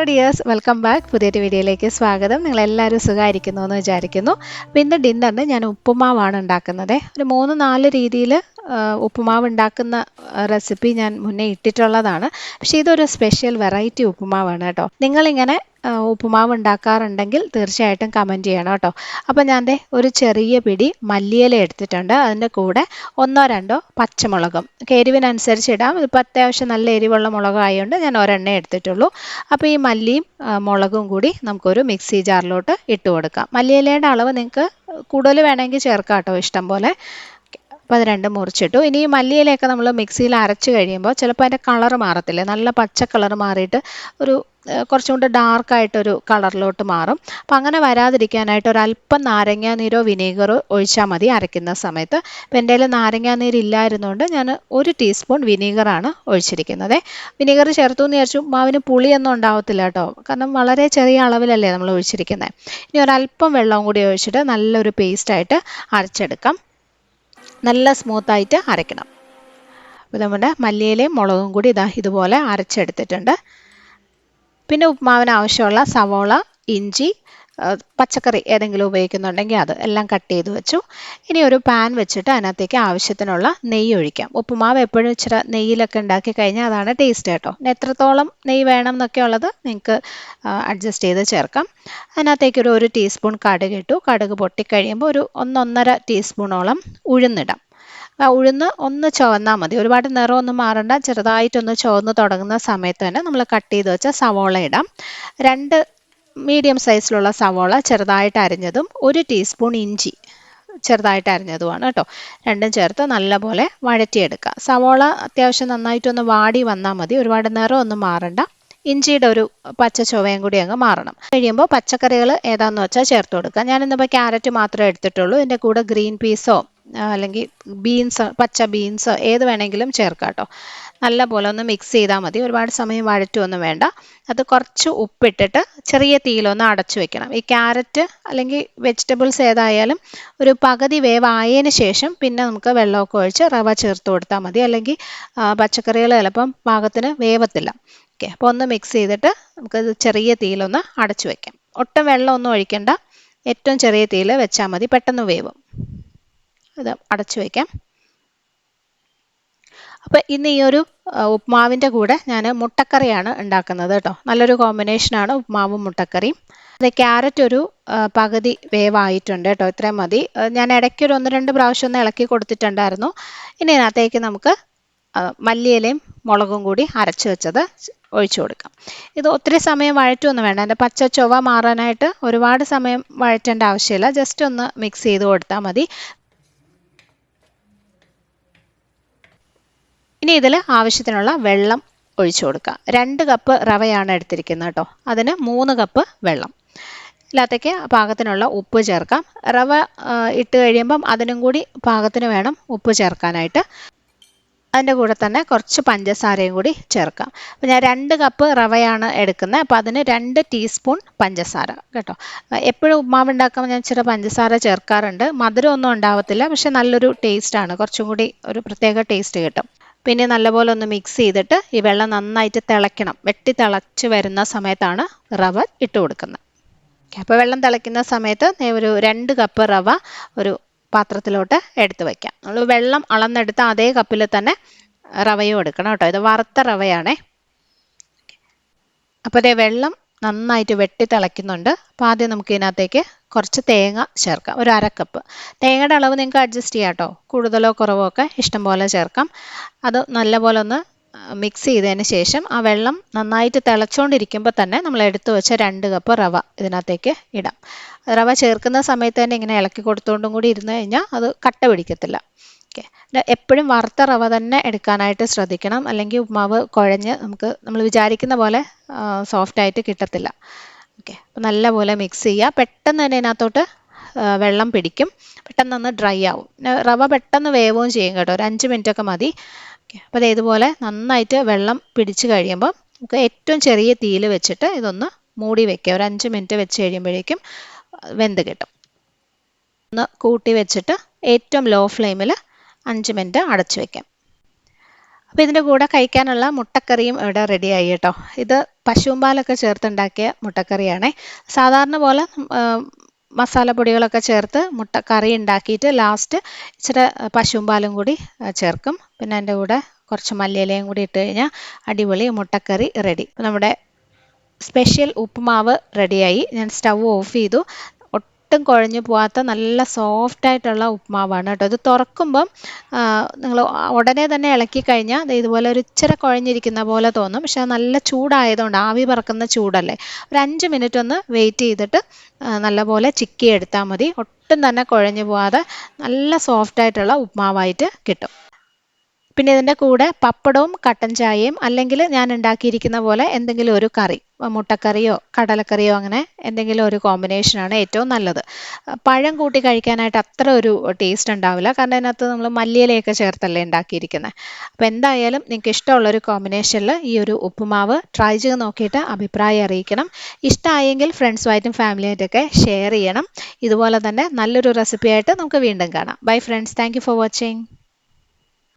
Dears, welcome back. പുതിയൊരു വീഡിയോയിലേക്ക് സ്വാഗതം. നിങ്ങളെല്ലാവരും സുഖമായിരിക്കുന്നു എന്ന് വിചാരിക്കുന്നു. അപ്പോൾ ഇന്ന് ഡിന്നറിന് ഞാൻ ഉപ്പുമാവാണ് ഉണ്ടാക്കുന്നത്. ഒരു 3-4 രീതിയിൽ ഉപ്പുമാവ് ഉണ്ടാക്കുന്ന റെസിപ്പി ഞാൻ മുന്നേ ഇട്ടിട്ടുള്ളതാണ്. പക്ഷേ ഇതൊരു സ്പെഷ്യൽ വെറൈറ്റി ഉപ്പുമാവാണ് കേട്ടോ. നിങ്ങളിങ്ങനെ ഉപ്പുമാവ് ഉണ്ടാക്കാറുണ്ടെങ്കിൽ തീർച്ചയായിട്ടും കമൻറ്റ് ചെയ്യണം കേട്ടോ. അപ്പോൾ ഞാൻ ഒരു ചെറിയ പിടി മല്ലിയില എടുത്തിട്ടുണ്ട്. അതിൻ്റെ കൂടെ 1-2 പച്ചമുളകും, എരിവിനനുസരിച്ച് ഇടാം. ഇതിപ്പോൾ അത്യാവശ്യം നല്ല എരിവുള്ള മുളകായതുകൊണ്ട് ഞാൻ ഒരെണ്ണേ എടുത്തിട്ടുള്ളൂ. അപ്പോൾ ഈ മല്ലിയും മുളകും കൂടി നമുക്കൊരു മിക്സി ജാറിലോട്ട് ഇട്ട് കൊടുക്കാം. മല്ലിയിലയുടെ അളവ് നിങ്ങൾക്ക് കൂടുതൽ വേണമെങ്കിൽ ചേർക്കാം കേട്ടോ, ഇഷ്ടം പോലെ. അപ്പോൾ അത് രണ്ടും മുറിച്ചിട്ടു. ഇനി ഈ മല്ലിയിലയൊക്കെ നമ്മൾ മിക്സിയിൽ അരച്ച് കഴിയുമ്പോൾ ചിലപ്പോൾ അതിൻ്റെ കളർ മാറത്തില്ലേ, നല്ല പച്ച കളർ മാറിയിട്ട് ഒരു കുറച്ചും കൂടെ ഡാർക്കായിട്ടൊരു കളറിലോട്ട് മാറും. അപ്പോൾ അങ്ങനെ വരാതിരിക്കാനായിട്ട് ഒരല്പം നാരങ്ങാനീരോ വിനീഗറോ ഒഴിച്ചാൽ മതി അരയ്ക്കുന്ന സമയത്ത്. അപ്പോൾ എൻ്റെ കയ്യിൽ നാരങ്ങാനീരില്ലായിരുന്നുകൊണ്ട് ഞാൻ 1 ടീസ്പൂൺ വിനീഗറാണ് ഒഴിച്ചിരിക്കുന്നത്. വിനീഗർ ചേർത്തു എന്ന് വിചാരിച്ചു മാവിന് പുളിയൊന്നും ഉണ്ടാവത്തില്ല കേട്ടോ, കാരണം വളരെ ചെറിയ അളവിലല്ലേ നമ്മൾ ഒഴിച്ചിരിക്കുന്നത്. ഇനി ഒരല്പം വെള്ളവും കൂടി ഒഴിച്ചിട്ട് നല്ലൊരു പേസ്റ്റായിട്ട് അരച്ചെടുക്കാം. നല്ല സ്മൂത്തായിട്ട് അരയ്ക്കണം. അപ്പോൾ നമ്മുടെ മല്ലിയിലയും മുളകും കൂടി ഇതുപോലെ അരച്ചെടുത്തിട്ടുണ്ട്. പിന്നെ ഉപ്പുമാവിന് ആവശ്യമുള്ള സവോള, ഇഞ്ചി, പച്ചക്കറി ഏതെങ്കിലും ഉപയോഗിക്കുന്നുണ്ടെങ്കിൽ അത് എല്ലാം കട്ട് ചെയ്ത് വെച്ചു. ഇനി ഒരു പാൻ വെച്ചിട്ട് അതിനകത്തേക്ക് ആവശ്യത്തിനുള്ള നെയ്യ് ഒഴിക്കാം. ഉപ്പുമാവ് എപ്പോഴും ഇച്ചിരി നെയ്യിലൊക്കെ ഉണ്ടാക്കി കഴിഞ്ഞാൽ അതാണ് ടേസ്റ്റ് കേട്ടോ. എത്രത്തോളം നെയ്യ് വേണം എന്നൊക്കെ ഉള്ളത് നിങ്ങൾക്ക് അഡ്ജസ്റ്റ് ചെയ്ത് ചേർക്കാം. അതിനകത്തേക്ക് ഒരു ടീസ്പൂൺ കടുക് ഇട്ടു. കടുക് പൊട്ടിക്കഴിയുമ്പോൾ ഒരു 1-1.5 ടീസ്പൂണോളം ഉഴുന്നിടാം. ഉഴുന്ന് ഒന്ന് ചുവന്നാൽ മതി, ഒരുപാട് നിറമൊന്നും മാറണ്ട. ചെറുതായിട്ടൊന്ന് ചുവന്ന് തുടങ്ങുന്ന സമയത്ത് തന്നെ നമ്മൾ കട്ട് ചെയ്ത് വെച്ച സവോള ഇടാം. 2 മീഡിയം സൈസിലുള്ള സവോള ചെറുതായിട്ട് അരിഞ്ഞതും 1 ടീസ്പൂൺ ഇഞ്ചി ചെറുതായിട്ട് അരിഞ്ഞതുമാണ് കേട്ടോ. രണ്ടും ചേർത്ത് നല്ലപോലെ വഴറ്റിയെടുക്കുക. സവോള അത്യാവശ്യം നന്നായിട്ടൊന്ന് വാടി വന്നാൽ മതി, ഒരുപാട് നിറമൊന്നും മാറണ്ട. ഇഞ്ചിയുടെ ഒരു പച്ച ചുവയും കൂടി അങ്ങ് മാറണം. കഴിയുമ്പോൾ പച്ചക്കറികൾ ഏതാണെന്ന് വെച്ചാൽ ചേർത്ത് കൊടുക്കുക. ഞാനിന്നിപ്പോൾ ക്യാരറ്റ് മാത്രമേ എടുത്തിട്ടുള്ളൂ. ഇതിൻ്റെ കൂടെ ഗ്രീൻ പീസോ അല്ലെങ്കിൽ ബീൻസ്, പച്ച ബീൻസ് ഏത് വേണമെങ്കിലും ചേർക്കാം കേട്ടോ. നല്ലപോലെ ഒന്ന് മിക്സ് ചെയ്താൽ മതി, ഒരുപാട് സമയം വഴറ്റുമൊന്നും വേണ്ട. അത് കുറച്ച് ഉപ്പിട്ടിട്ട് ചെറിയ തീയിലൊന്ന് അടച്ചു വെക്കണം. ഈ ക്യാരറ്റ് അല്ലെങ്കിൽ വെജിറ്റബിൾസ് ഏതായാലും ഒരു പകുതി വേവായതിന് ശേഷം പിന്നെ നമുക്ക് വെള്ളമൊക്കെ ഒഴിച്ച് റവ ചേർത്ത് കൊടുത്താൽ മതി, അല്ലെങ്കിൽ പച്ചക്കറികൾ ചിലപ്പം പാകത്തിന് വേവത്തില്ല. ഓക്കെ, അപ്പോൾ ഒന്ന് മിക്സ് ചെയ്തിട്ട് നമുക്കത് ചെറിയ തീയിലൊന്ന് അടച്ചു വയ്ക്കാം. ഒട്ടും വെള്ളമൊന്നും ഒഴിക്കണ്ട, ഏറ്റവും ചെറിയ തീയിൽ വെച്ചാൽ മതി, പെട്ടെന്ന് വേവും. ഇത് അടച്ചു വയ്ക്കാം. അപ്പോൾ ഇന്ന് ഈ ഒരു ഉപ്മാവിൻ്റെ കൂടെ ഞാൻ മുട്ടക്കറിയാണ് ഉണ്ടാക്കുന്നത് കേട്ടോ. നല്ലൊരു കോമ്പിനേഷനാണ് ഉപ്മാവും മുട്ടക്കറിയും. അത് ക്യാരറ്റ് ഒരു പകുതി വേവായിട്ടുണ്ട് കേട്ടോ, ഇത്രയും മതി. ഞാൻ ഇടയ്ക്കൊരു 1-2 പ്രാവശ്യം ഒന്ന് ഇളക്കി കൊടുത്തിട്ടുണ്ടായിരുന്നു. ഇനി ഇതിനകത്തേക്ക് നമുക്ക് മല്ലിയിലയും മുളകും കൂടി അരച്ച് വെച്ചത് ഒഴിച്ചു കൊടുക്കാം. ഇത് ഒത്തിരി സമയം വഴറ്റുമൊന്നും വേണ്ട, അതിൻ്റെ പച്ച ചൊവ്വ മാറാനായിട്ട് ഒരുപാട് സമയം വഴറ്റേണ്ട ആവശ്യമില്ല. ജസ്റ്റ് ഒന്ന് മിക്സ് ചെയ്ത് കൊടുത്താൽ മതി. ഇനി ഇതിൽ ആവശ്യത്തിനുള്ള വെള്ളം ഒഴിച്ചു കൊടുക്കുക. 2 കപ്പ് റവയാണ് എടുത്തിരിക്കുന്നത് കേട്ടോ, അതിന് 3 കപ്പ് വെള്ളം. ഇതിനകത്തേക്ക് പാകത്തിനുള്ള ഉപ്പ് ചേർക്കാം. റവ ഇട്ട് കഴിയുമ്പം അതിനും കൂടി പാകത്തിന് വേണം ഉപ്പ് ചേർക്കാനായിട്ട്. അതിൻ്റെ കൂടെ തന്നെ കുറച്ച് പഞ്ചസാരയും കൂടി ചേർക്കാം. അപ്പോൾ ഞാൻ 2 കപ്പ് റവയാണ് എടുക്കുന്നത്, അപ്പോൾ അതിന് 2 ടീസ്പൂൺ പഞ്ചസാര കേട്ടോ. എപ്പോഴും ഉപ്മാവ് ഉണ്ടാക്കുമ്പോൾ ഞാൻ ഇച്ചിരി പഞ്ചസാര ചേർക്കാറുണ്ട്. മധുരമൊന്നും ഉണ്ടാവത്തില്ല, പക്ഷെ നല്ലൊരു ടേസ്റ്റാണ്, കുറച്ചും കൂടി ഒരു പ്രത്യേക ടേസ്റ്റ് കിട്ടും. പിന്നെ നല്ലപോലെ ഒന്ന് മിക്സ് ചെയ്തിട്ട് ഈ വെള്ളം നന്നായിട്ട് തിളയ്ക്കണം. വെട്ടി തിളച്ച് വരുന്ന സമയത്താണ് റവ ഇട്ട് കൊടുക്കുന്നത്. അപ്പോൾ വെള്ളം തിളയ്ക്കുന്ന സമയത്ത് ഒരു 2 കപ്പ് റവ ഒരു പാത്രത്തിലോട്ട് എടുത്ത് വയ്ക്കാം. നമ്മൾ വെള്ളം അളന്നെടുത്ത അതേ കപ്പിൽ തന്നെ റവയും എടുക്കണം കേട്ടോ. ഇത് വറുത്ത റവയാണേ. അപ്പോൾ അതേ വെള്ളം നന്നായിട്ട് വെട്ടി തിളയ്ക്കുന്നുണ്ട്. അപ്പോൾ ആദ്യം നമുക്ക് ഇതിനകത്തേക്ക് കുറച്ച് തേങ്ങ ചേർക്കാം, ഒരു 1/2 കപ്പ്. തേങ്ങയുടെ അളവ് നിങ്ങൾക്ക് അഡ്ജസ്റ്റ് ചെയ്യാം കേട്ടോ, കൂടുതലോ കുറവോ ഒക്കെ ഇഷ്ടം പോലെ ചേർക്കാം. അത് നല്ലപോലെ ഒന്ന് മിക്സ് ചെയ്തതിന് ശേഷം ആ വെള്ളം നന്നായിട്ട് തിളച്ചുകൊണ്ടിരിക്കുമ്പോൾ തന്നെ നമ്മൾ എടുത്തു വെച്ച 2 കപ്പ് റവ ഇതിനകത്തേക്ക് ഇടാം. റവ ചേർക്കുന്ന സമയത്ത് തന്നെ ഇങ്ങനെ ഇളക്കി കൊടുത്തുകൊണ്ടും കൂടി ഇരുന്ന് കഴിഞ്ഞാൽ അത് കട്ട പിടിക്കത്തില്ല. ഓക്കെ, എപ്പോഴും വറുത്ത റവ തന്നെ എടുക്കാനായിട്ട് ശ്രദ്ധിക്കണം, അല്ലെങ്കിൽ ഉപ്മാവ് കുഴഞ്ഞ് നമ്മൾ വിചാരിക്കുന്ന പോലെ സോഫ്റ്റായിട്ട് കിട്ടത്തില്ല. ഓക്കെ, അപ്പോൾ നല്ലപോലെ മിക്സ് ചെയ്യുക. പെട്ടെന്ന് തന്നെ ഇതിനകത്തോട്ട് വെള്ളം പിടിക്കും, പെട്ടെന്നൊന്ന് ഡ്രൈ ആവും. റവ പെട്ടെന്ന് വേവുകയും ചെയ്യും കേട്ടോ, ഒരു 5 മിനിറ്റൊക്കെ മതി. ഓക്കെ, അപ്പോൾ ഇതുപോലെ നന്നായിട്ട് വെള്ളം പിടിച്ച് കഴിയുമ്പോൾ നമുക്ക് ഏറ്റവും ചെറിയ തീയിൽ വെച്ചിട്ട് ഇതൊന്ന് മൂടി വയ്ക്കുക. ഒരു 5 മിനിറ്റ് വെച്ച് കഴിയുമ്പോഴേക്കും വെന്ത് കിട്ടും. ഒന്ന് കൂട്ടി വെച്ചിട്ട് ഏറ്റവും ലോ ഫ്ലെയിമിൽ 5 മിനിറ്റ് അടച്ചു വയ്ക്കാം. അപ്പോൾ ഇതിൻ്റെ കൂടെ കഴിക്കാനുള്ള മുട്ടക്കറിയും ഇവിടെ റെഡിയായി കേട്ടോ. ഇത് പശുമ്പാലൊക്കെ ചേർത്തുണ്ടാക്കിയ മുട്ടക്കറിയാണേ. സാധാരണ പോലെ മസാലപ്പൊടികളൊക്കെ ചേർത്ത് മുട്ടക്കറി ഉണ്ടാക്കിയിട്ട് ലാസ്റ്റ് ഇച്ചിരി പശുമ്പാലും കൂടി ചേർക്കും. പിന്നെ അതിൻ്റെ കൂടെ കുറച്ച് മല്ലിയിലയും കൂടി ഇട്ട് കഴിഞ്ഞാൽ അടിപൊളി മുട്ടക്കറി റെഡി. നമ്മുടെ സ്പെഷ്യൽ ഉപ്പുമാവ് റെഡിയായി. ഞാൻ സ്റ്റൗ ഓഫ് ചെയ്തു. ഒട്ടും കുഴഞ്ഞു പോവാത്ത നല്ല സോഫ്റ്റ് ആയിട്ടുള്ള ഉപ്പുമാവാണ് കേട്ടോ. ഇത് തുറക്കുമ്പം നിങ്ങൾ ഉടനെ തന്നെ ഇളക്കി കഴിഞ്ഞാൽ ഇതുപോലെ ഒരു ഇച്ചിരി കുഴഞ്ഞിരിക്കുന്ന പോലെ തോന്നും. പക്ഷെ നല്ല ചൂടായതുകൊണ്ട്, ആവി പറക്കുന്ന ചൂടല്ലേ, ഒരു 5 മിനിറ്റ് ഒന്ന് വെയിറ്റ് ചെയ്തിട്ട് നല്ലപോലെ ചിക്കി എടുത്താൽ മതി. ഒട്ടും തന്നെ കുഴഞ്ഞു പോവാതെ നല്ല സോഫ്റ്റ് ആയിട്ടുള്ള ഉപ്പുമാവായിട്ട് കിട്ടും. പിന്നെ ഇതിൻ്റെ കൂടെ പപ്പടവും കട്ടൻ ചായയും, അല്ലെങ്കിൽ ഞാൻ ഉണ്ടാക്കിയിരിക്കുന്ന പോലെ എന്തെങ്കിലും ഒരു കറി, മുട്ടക്കറിയോ കടലക്കറിയോ, അങ്ങനെ എന്തെങ്കിലും ഒരു കോമ്പിനേഷനാണ് ഏറ്റവും നല്ലത്. പഴം കൂട്ടി കഴിക്കാനായിട്ട് അത്ര ഒരു ടേസ്റ്റ് ഉണ്ടാവില്ല, കാരണം അതിനകത്ത് നമ്മൾ മല്ലിയിലയൊക്കെ ചേർത്തല്ലേ ഉണ്ടാക്കിയിരിക്കുന്നത്. അപ്പോൾ എന്തായാലും നിങ്ങൾക്ക് ഇഷ്ടമുള്ളൊരു കോമ്പിനേഷനിൽ ഈ ഒരു ഉപ്പുമാവ് ട്രൈ ചെയ്ത് നോക്കിയിട്ട് അഭിപ്രായം അറിയിക്കണം. ഇഷ്ടമായെങ്കിൽ ഫ്രണ്ട്സുമായിട്ടും ഫാമിലിയായിട്ടൊക്കെ ഷെയർ ചെയ്യണം. ഇതുപോലെ തന്നെ നല്ലൊരു റെസിപ്പിയായിട്ട് നമുക്ക് വീണ്ടും കാണാം. Bye friends, thank you for watching.